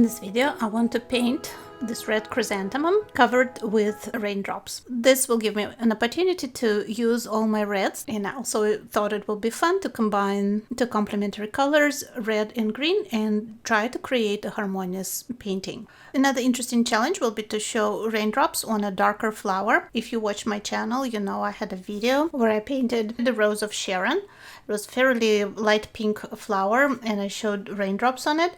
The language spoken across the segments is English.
this video, I want to paint this red chrysanthemum covered with raindrops. This will give me an opportunity to use all my reds, and I also thought it would be fun to combine two complementary colors, red and green, and try to create a harmonious painting. Another interesting challenge will be to show raindrops on a darker flower. If you watch my channel, you know I had a video where I painted the Rose of Sharon. It was fairly light pink flower and I showed raindrops on it.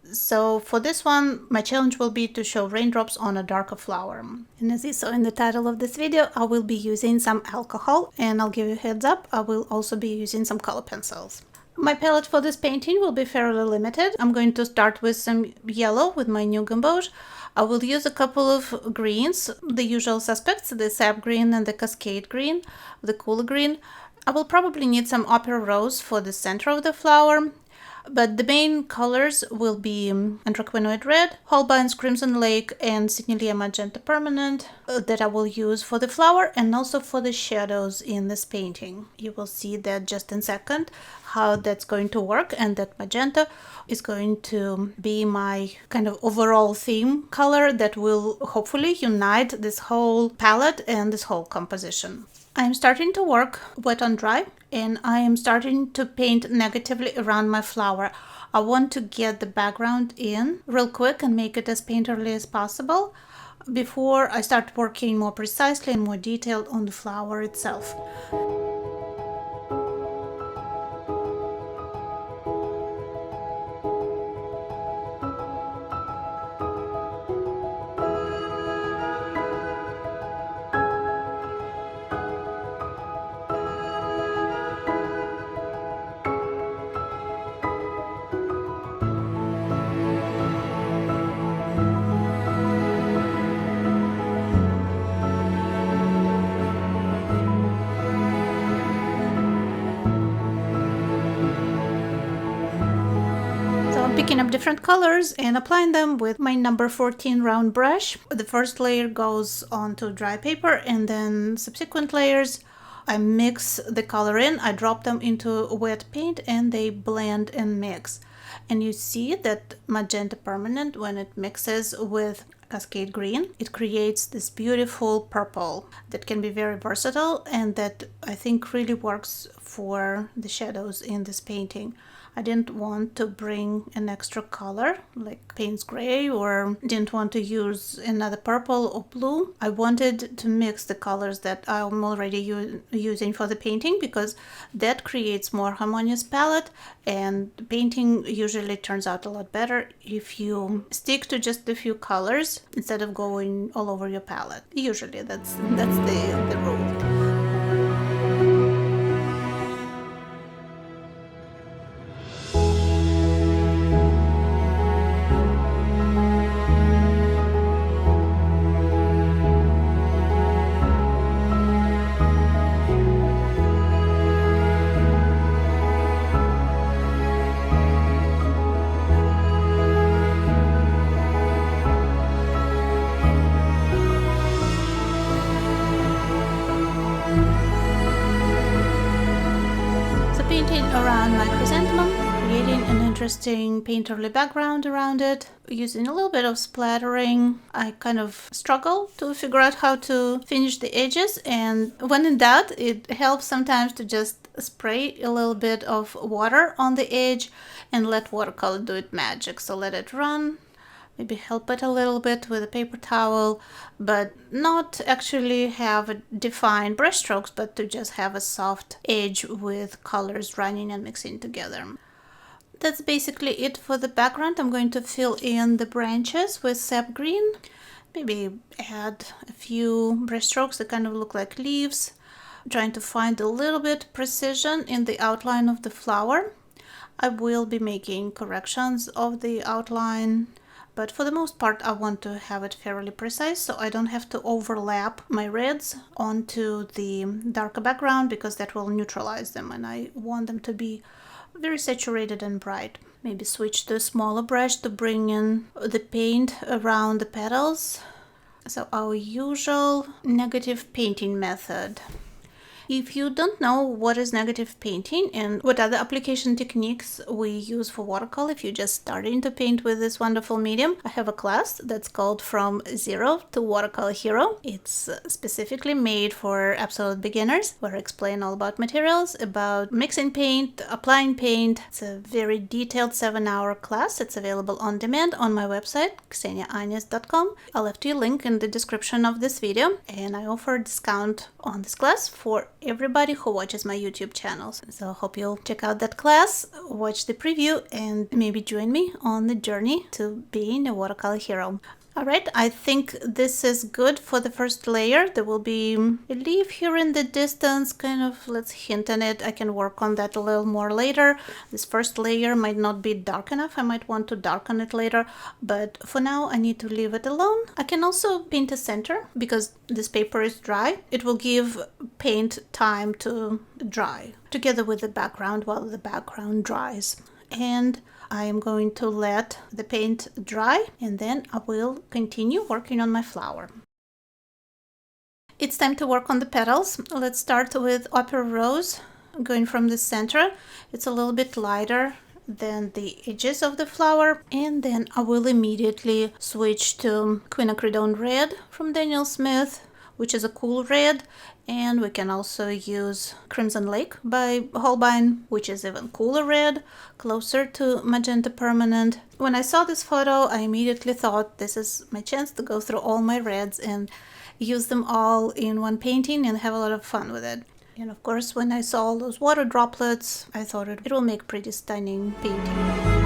So for this one, my challenge will be to show raindrops on a darker flower. And as you saw in the title of this video, I will be using some alcohol, and I'll give you a heads up, I will also be using some color pencils. My palette for this painting will be fairly limited. I'm going to start with some yellow with my new gouache. I will use a couple of greens, the usual suspects, the sap green and the cascade green, the cooler green. I will probably need some opera rose for the center of the flower. But the main colors will be anthraquinoid red, Holbein's Crimson Lake, and Sennelier Magenta Permanent that I will use for the flower and also for the shadows in this painting. You will see that just in a second how that's going to work, and that magenta is going to be my kind of overall theme color that will hopefully unite this whole palette and this whole composition. I'm starting to work wet on dry, and I am starting to paint negatively around my flower. I want to get the background in real quick and make it as painterly as possible before I start working more precisely and more detailed on the flower itself. Picking up different colors and applying them with my number 14 round brush. The first layer goes onto dry paper, and then subsequent layers I mix the color in, I drop them into wet paint, and they blend and mix. And you see that magenta permanent, when it mixes with cascade green, it creates this beautiful purple that can be very versatile and that I think really works for the shadows in this painting. I didn't want to bring an extra color like Payne's gray, or didn't want to use another purple or blue. I wanted to mix the colors that I'm already using for the painting, because that creates more harmonious palette, and the painting usually turns out a lot better if you stick to just a few colors instead of going all over your palette. Usually that's the rule. Painting around my chrysanthemum, creating an interesting painterly background around it, using a little bit of splattering. I kind of struggle to figure out how to finish the edges, and when in doubt, it helps sometimes to just spray a little bit of water on the edge and let watercolor do its magic. So let it run. Maybe help it a little bit with a paper towel, but not actually have defined brush strokes, but to just have a soft edge with colors running and mixing together. That's basically it for the background. I'm going to fill in the branches with sap green. Maybe add a few brush strokes that kind of look like leaves. Trying to find a little bit precision in the outline of the flower. I will be making corrections of the outline, but for the most part I want to have it fairly precise, so I don't have to overlap my reds onto the darker background, because that will neutralize them, and I want them to be very saturated and bright. Maybe switch to a smaller brush to bring in the paint around the petals. So our usual negative painting method. If you don't know what is negative painting and what other application techniques we use for watercolor, if you're just starting to paint with this wonderful medium, I have a class that's called From Zero to Watercolor Hero. It's specifically made for absolute beginners, where I explain all about materials, about mixing paint, applying paint. It's a very detailed 7-hour class. It's available on demand on my website, kseniaines.com. I'll left you a link in the description of this video, and I offer a discount on this class for everybody who watches my YouTube channels. So I hope you'll check out that class, watch the preview, and maybe join me on the journey to being a watercolor hero. Alright, I think this is good for the first layer. There will be a leaf here in the distance, kind of, let's hint on it. I can work on that a little more later. This first layer might not be dark enough. I might want to darken it later, but for now I need to leave it alone. I can also paint a center because this paper is dry. It will give paint time to dry together with the background while the background dries. And I am going to let the paint dry, and then I will continue working on my flower. It's time to work on the petals. Let's start with Opera Rose, going from the center. It's a little bit lighter than the edges of the flower, and then I will immediately switch to Quinacridone Red from Daniel Smith, which is a cool red, and we can also use Crimson Lake by Holbein, which is even cooler red, closer to Magenta Permanent. When I saw this photo, I immediately thought this is my chance to go through all my reds and use them all in one painting and have a lot of fun with it. And of course, when I saw all those water droplets, I thought it will make pretty stunning painting.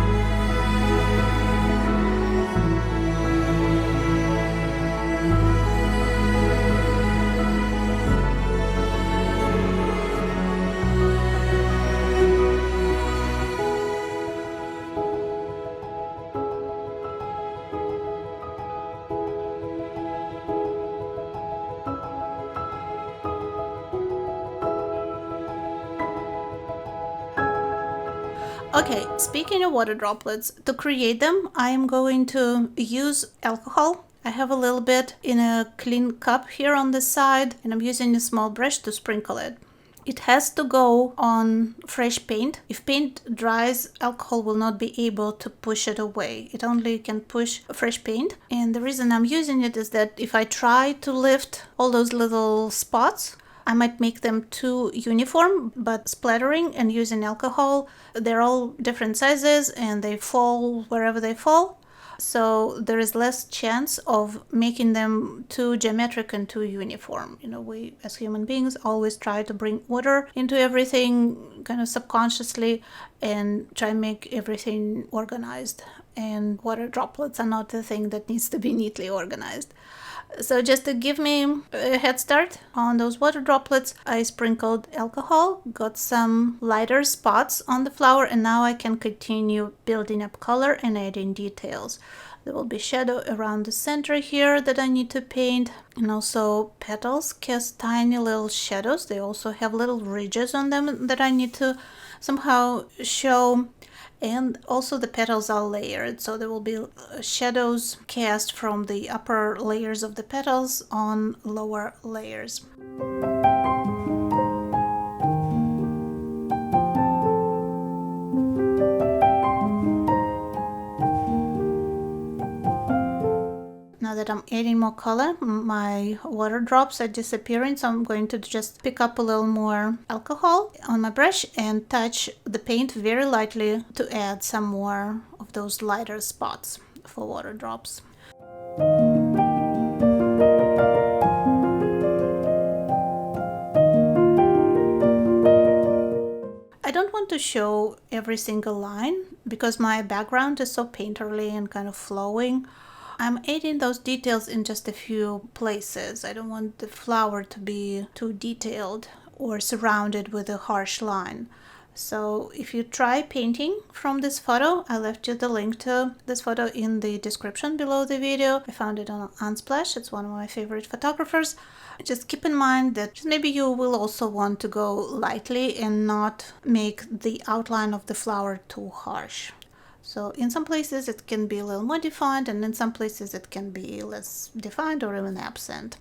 Okay, speaking of water droplets, to create them, I am going to use alcohol. I have a little bit in a clean cup here on the side, and I'm using a small brush to sprinkle it. It has to go on fresh paint. If paint dries, alcohol will not be able to push it away. It only can push fresh paint. And the reason I'm using it is that if I try to lift all those little spots, I might make them too uniform, but splattering and using alcohol, they're all different sizes and they fall wherever they fall. So there is less chance of making them too geometric and too uniform. You know, we as human beings always try to bring order into everything kind of subconsciously and try and make everything organized. And water droplets are not the thing that needs to be neatly organized. So just to give me a head start on those water droplets, I sprinkled alcohol, got some lighter spots on the flower, and now I can continue building up color and adding details. There will be shadow around the center here that I need to paint, and also petals cast tiny little shadows. They also have little ridges on them that I need to somehow show. And also the petals are layered, so there will be shadows cast from the upper layers of the petals on lower layers. Now that I'm adding more color, my water drops are disappearing, so I'm going to just pick up a little more alcohol on my brush and touch the paint very lightly to add some more of those lighter spots for water drops. I don't want to show every single line because my background is so painterly and kind of flowing. I'm adding those details in just a few places. I don't want the flower to be too detailed or surrounded with a harsh line. So if you try painting from this photo, I left you the link to this photo in the description below the video. I found it on Unsplash. It's one of my favorite photographers. Just keep in mind that maybe you will also want to go lightly and not make the outline of the flower too harsh. So in some places it can be a little more defined, and in some places it can be less defined or even absent.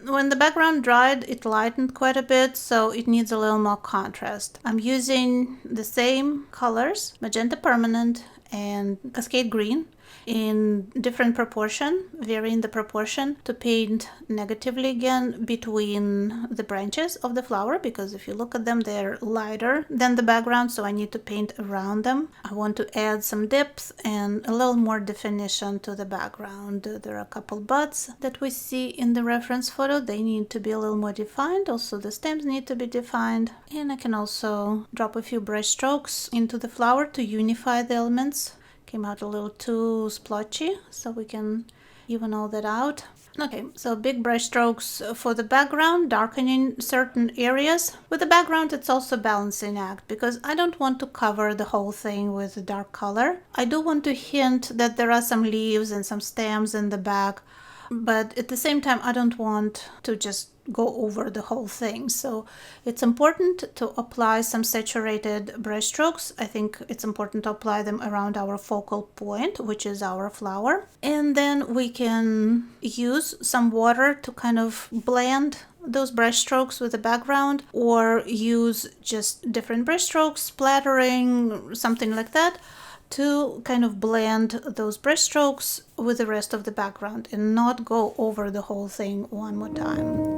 When the background dried, it lightened quite a bit, so it needs a little more contrast. I'm using the same colors, magenta permanent and cascade green, in different proportion, varying the proportion, to paint negatively again between the branches of the flower, because if you look at them, they're lighter than the background, so I need to paint around them. I want to add some depth and a little more definition to the background. There are a couple buds that we see in the reference photo. They need to be a little more defined. Also the stems need to be defined, and I can also drop a few brush strokes into the flower to unify the elements. Came out a little too splotchy, so we can even all that out. Okay, so big brush strokes for the background, darkening certain areas. With the background, it's also a balancing act, because I don't want to cover the whole thing with a dark color. I do want to hint that there are some leaves and some stems in the back, but at the same time, I don't want to just go over the whole thing. So it's important to apply some saturated brush strokes. I think it's important to apply them around our focal point, which is our flower. And then we can use some water to kind of blend those brush strokes with the background, or use just different brush strokes, splattering, something like that, to kind of blend those brush strokes with the rest of the background and not go over the whole thing one more time.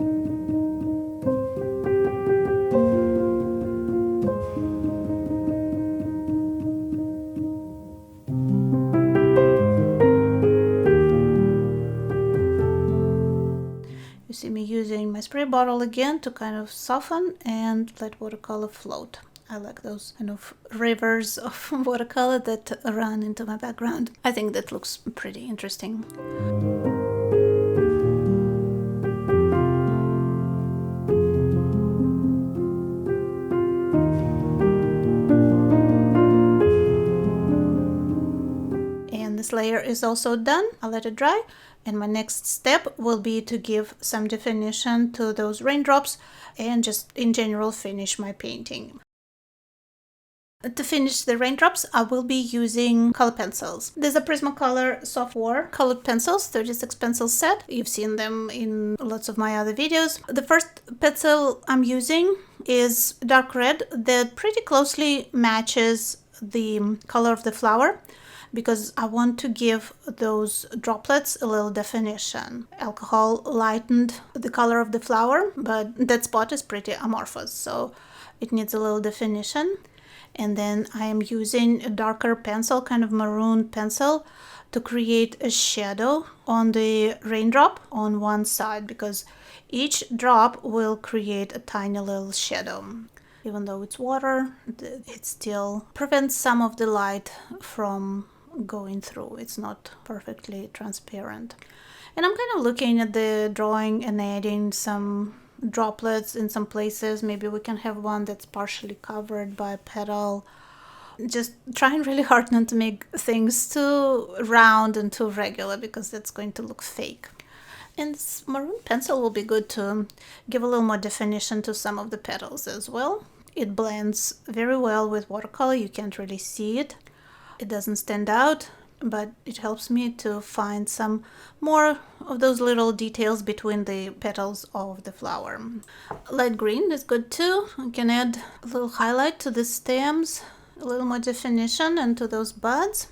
You see me using my spray bottle again to kind of soften and let watercolor float. I like those kind of rivers of watercolor that run into my background. I think that looks pretty interesting. And this layer is also done. I'll let it dry. And my next step will be to give some definition to those raindrops and just in general finish my painting. To finish the raindrops, I will be using color pencils. There's a Prismacolor software colored pencils, 36 pencil set. You've seen them in lots of my other videos. The first pencil I'm using is dark red that pretty closely matches the color of the flower, because I want to give those droplets a little definition. Alcohol lightened the color of the flower, but that spot is pretty amorphous, so it needs a little definition. And then I am using a darker pencil, kind of maroon pencil, to create a shadow on the raindrop on one side, because each drop will create a tiny little shadow. Even though it's water, it still prevents some of the light from going through. It's not perfectly transparent. And I'm kind of looking at the drawing and adding some droplets in some places. Maybe we can have one that's partially covered by a petal. Just trying really hard not to make things too round and too regular, because that's going to look fake. And this maroon pencil will be good to give a little more definition to some of the petals as well. It blends very well with watercolor. You can't really see it. It doesn't stand out, but it helps me to find some more of those little details between the petals of the flower. Light green is good too. I can add a little highlight to the stems, a little more definition, and to those buds.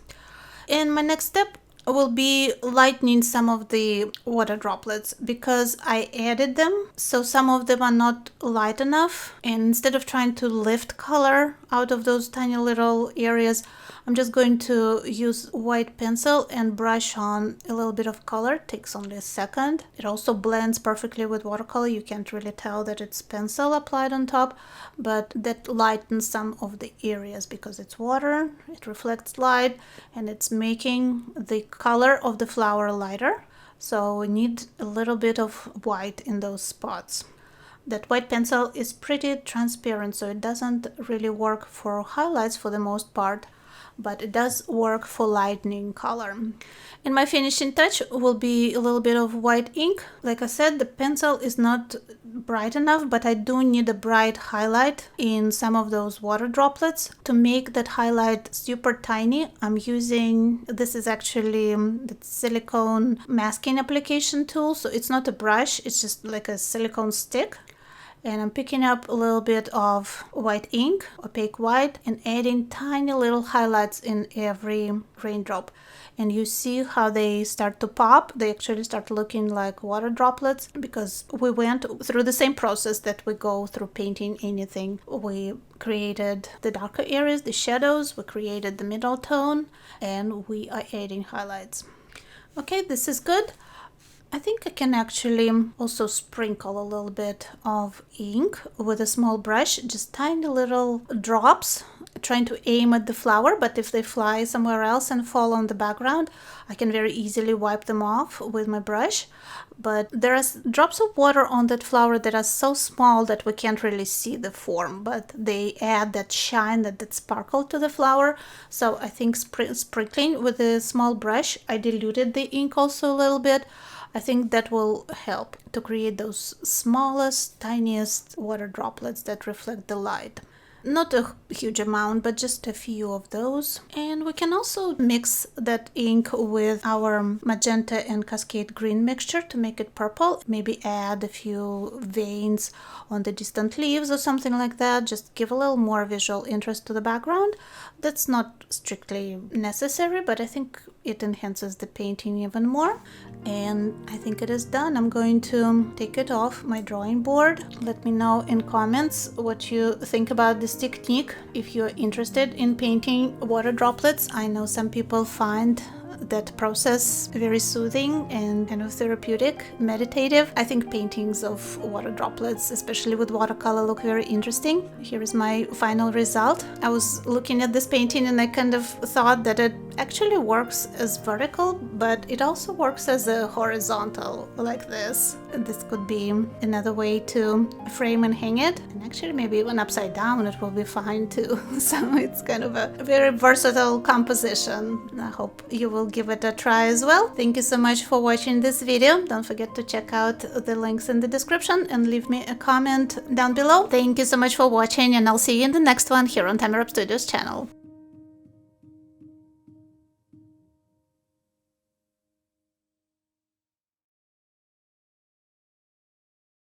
And my next step will be lightening some of the water droplets, because I added them, so some of them are not light enough. And instead of trying to lift color out of those tiny little areas, I'm just going to use white pencil and brush on a little bit of color. It takes only a second. It also blends perfectly with watercolor. You can't really tell that it's pencil applied on top, but that lightens some of the areas because it's water, it reflects light, and it's making the color of the flower lighter. So we need a little bit of white in those spots. That white pencil is pretty transparent, so it doesn't really work for highlights for the most part, but it does work for lightening color. And my finishing touch will be a little bit of white ink. Like I said, the pencil is not bright enough, but I do need a bright highlight in some of those water droplets. To make that highlight super tiny, I'm using, this is actually the silicone masking application tool. So it's not a brush, it's just like a silicone stick. And I'm picking up a little bit of white ink, opaque white, and adding tiny little highlights in every raindrop. And you see how they start to pop. They actually start looking like water droplets because we went through the same process that we go through painting anything. We created the darker areas, the shadows, we created the middle tone, and we are adding highlights. Okay, this is good. I think I can actually also sprinkle a little bit of ink with a small brush, just tiny little drops, trying to aim at the flower, but if they fly somewhere else and fall on the background, I can very easily wipe them off with my brush. But there are drops of water on that flower that are so small that we can't really see the form, but they add that shine, that sparkle to the flower. So I think sprinkling with a small brush, I diluted the ink also a little bit. I think that will help to create those smallest, tiniest water droplets that reflect the light. Not a huge amount, but just a few of those. And we can also mix that ink with our magenta and cascade green mixture to make it purple. Maybe add a few veins on the distant leaves or something like that. Just give a little more visual interest to the background. That's not strictly necessary, but I think it enhances the painting even more. And I think it is done. I'm going to take it off my drawing board. Let me know in comments what you think about this technique. If you're interested in painting water droplets, I know some people find that process very soothing and kind of therapeutic, meditative. I think paintings of water droplets, especially with watercolor, look very interesting. Here is my final result. I was looking at this painting and I kind of thought that it actually works as vertical, but it also works as a horizontal like this. This could be another way to frame and hang it, and actually maybe even upside down it will be fine too. So it's kind of a very versatile composition. I hope you will give it a try as well. Thank you so much for watching this video. Don't forget to check out the links in the description and leave me a comment down below. Thank you so much for watching, and I'll see you in the next one here on Time Warp Studios channel.